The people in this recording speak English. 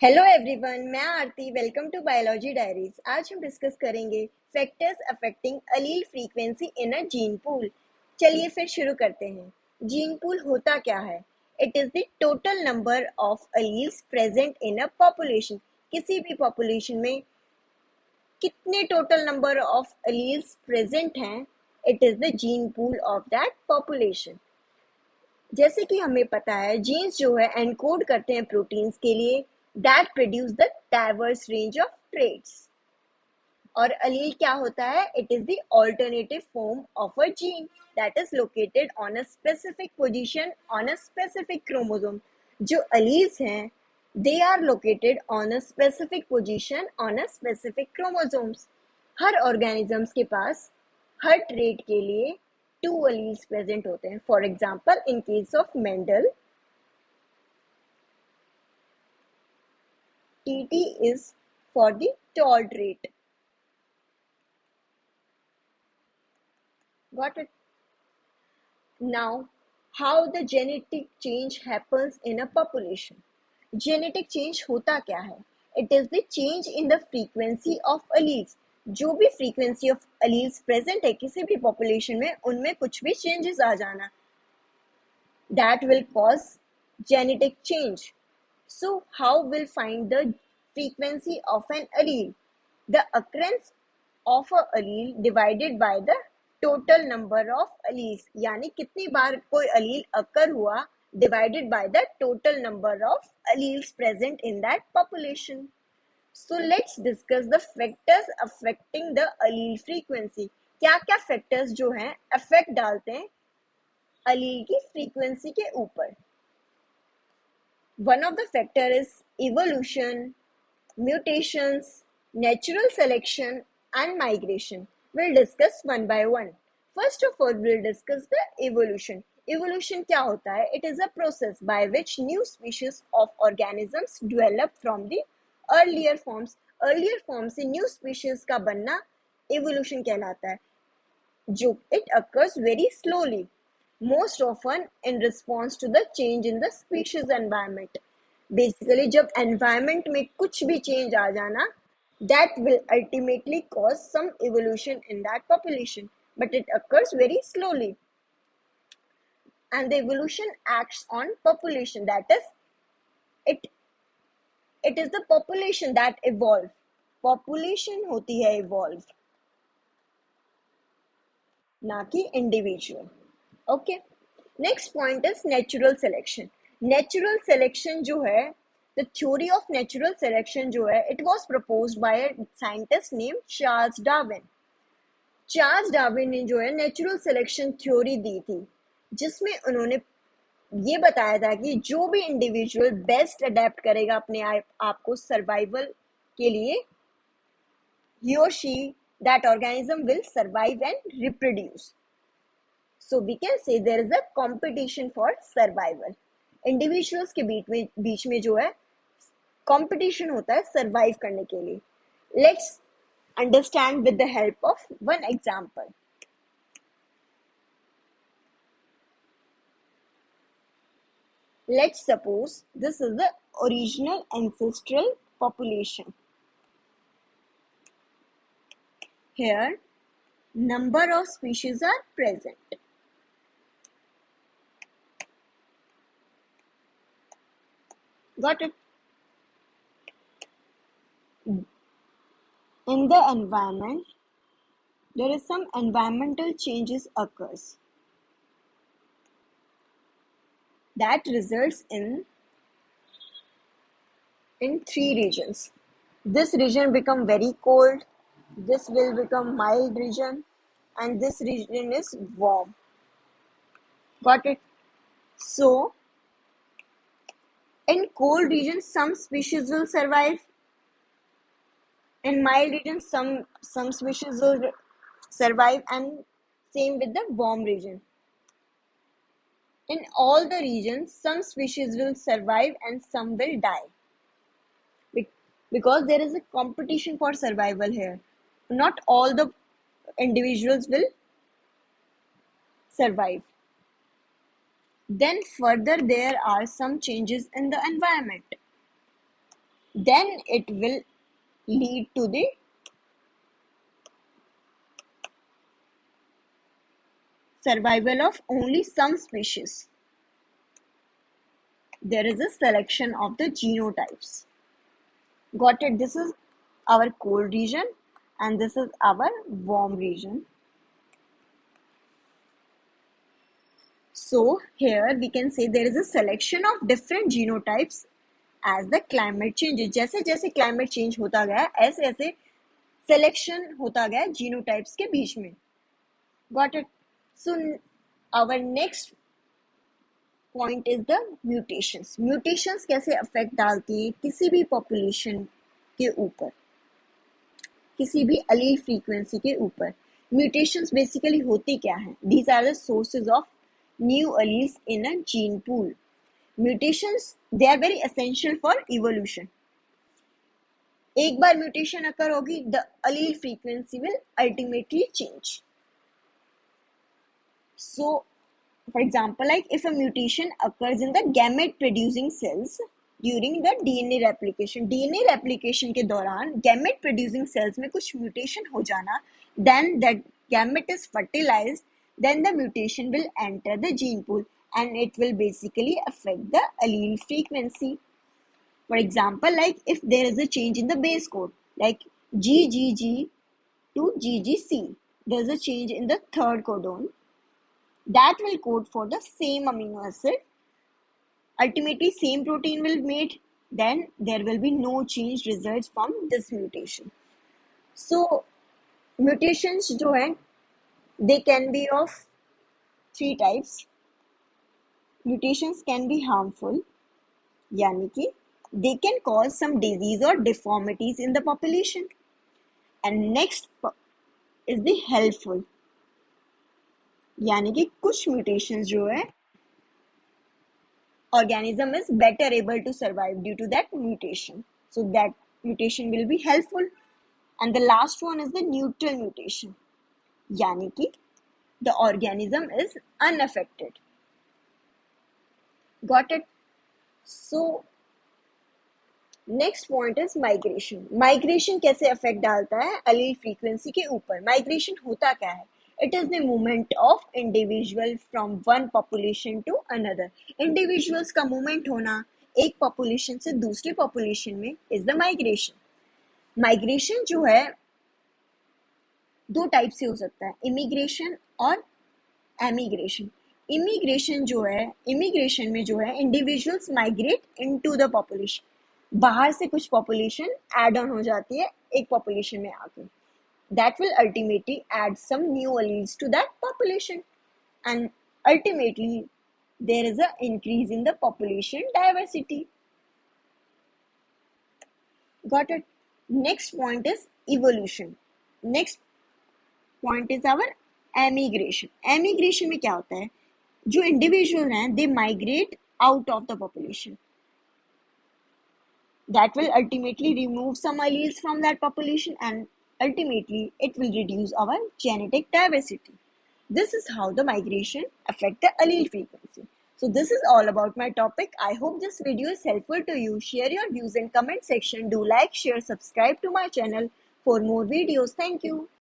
Hello everyone, मैं Aarti. Welcome to biology diaries. आज हम डिस्कस करेंगे factors affecting allele frequency in a gene pool. चलिए फिर शुरू करते हैं। जीन पूल होता क्या है? It is the total number of alleles present in a population. किसी भी पॉपुलेशन में कितने total number of alleles present हैं, it is the gene pool of that population. जैसे कि हमें पता है, जीन्स जो है एनकोड करते हैं प्रोटीन्स के लिए that produce the diverse range of traits. और अलील क्या होता है? It is the alternative form of a gene that is located on a specific position on a specific chromosome. जो अलील्स हैं, they are located on a specific position on a specific chromosomes. हर organisms के पास हर trait के लिए to alleles present होते हैं। For example, in case of Mendel, TT is for the tall trait. Got it? Now, how the genetic change happens in a population. Genetic change होता क्या है? It is the change in the frequency of alleles. जो भी frequency of alleles present है किसी भी population में, उनमें कुछ भी changes आ जाना, that will cause genetic change. So, how will find the frequency of an allele? The occurrence of a allele divided by the total number of alleles. यानी कितनी बार कोई allele occur हुआ divided by the total number of alleles present in that population. So let's discuss the factors affecting the allele frequency. क्या क्या factors जो हैं affect डालते हैं allele की frequency के ऊपर? One of the factor is evolution, mutations, natural selection, and migration. We'll discuss one by one. First of all, we'll discuss the evolution. Evolution क्या होता है? It is a process by which new species of organisms develop from the earlier forms. Earlier forms से new species का बनना evolution कहलाता है, जो it occurs very slowly, most often in response to the change in the species environment. Basically, जब environment में कुछ भी change आ जाना, that will ultimately cause some evolution in that population, but it occurs very slowly. And the evolution acts on population, that is, it is the population that evolve. Population होती है evolve, ना कि individual. Okay. Next point is natural selection. Natural selection जो है, the theory of natural selection जो है, it was proposed by a scientist named Charles Darwin. Charles Darwin ने जो है नेचुरल सिलेक्शन थ्योरी दी थी, जिसमें उन्होंने ये बताया था कि जो भी इंडिविजुअल बेस्ट अडेप्ट करेगा अपने आप को सर्वाइवल के लिए, he or she, that organism will survive and reproduce. So we can say there is a competition for survival. Individuals के बीच में जो है कंपटीशन होता है सर्वाइव करने के लिए. Let's understand with the help of one example. Let's suppose this is the original ancestral population. Here, number of species are present. Got it? In the environment, there is some environmental changes occurs that results in three regions. This region become very cold, this will become mild region, and this region is warm. Got it? So, in cold regions, some species will survive. In mild regions, some species will survive, and same with the warm region. In all the regions, some species will survive and some will die. Because there is a competition for survival here. Not all the individuals will survive. Then further, there are some changes in the environment. then it will lead to the survival of only some species. There is a selection of the genotypes. Got it? This is our cold region and this is our warm region. So here we can say there is a selection of different genotypes as the climate changes. जैसे जैसे climate change होता गया ऐसे ऐसे selection होता गया genotypes के बीच में. Got it? So our next point is the mutations. Mutations कैसे affect डालती है किसी भी population के ऊपर, किसी भी allele frequency के ऊपर. Mutations basically होती क्या हैं? These are the sources of new alleles in a gene pool. Mutations, they are very essential for evolution. एक बार mutation occur होगी, the allele frequency will ultimately change. So, for example, like if a mutation occurs in the gamete producing cells during the DNA replication के दौरान gamete producing cells में कुछ mutation हो जाना, then that gamete is fertilized, then the mutation will enter the gene pool and it will basically affect the allele frequency. For example, like if there is a change in the base code, like GGG to GGC, there is a change in the third codon that will code for the same amino acid. Ultimately, same protein will be made, then there will be no change results from this mutation. So, mutations जो हैं, they can be of three types. Mutations can be harmful, यानी कि they can cause some disease or deformities in the population. And next is the helpful, यानी कि कुछ mutations जो है organism is better able to survive due to that mutation. So that mutation will be helpful. And the last one is the neutral mutation, यानी कि the organism is unaffected. Got it? So next point is migration. Migration कैसे affect डालता है allele frequency के ऊपर? Migration होता क्या है? It is the movement of individual from one population to another. Individuals का movement होना एक population से दूसरी population में is the migration. Migration जो है दो टाइप से हो सकता है, इमिग्रेशन और एमिग्रेशन. इमिग्रेशन जो है, इमिग्रेशन में जो है individuals migrate into the population, बाहर से कुछ पॉपुलेशन ऐड ऑन हो जाती है एक पॉपुलेशन में आके. That will ultimately add some new alleles to that population and ultimately there is an increase in the population diversity. Got it? Next point is evolution. Next point is our emigration. Emigration में क्या होता है? जो individual हैं they migrate out of the population. That will ultimately remove some alleles from that population and ultimately it will reduce our genetic diversity. This is how the migration affect the allele frequency. So this is all about my topic. I hope this video is helpful to you. Share your views in comment section. Do like, share, subscribe to my channel for more videos. Thank you.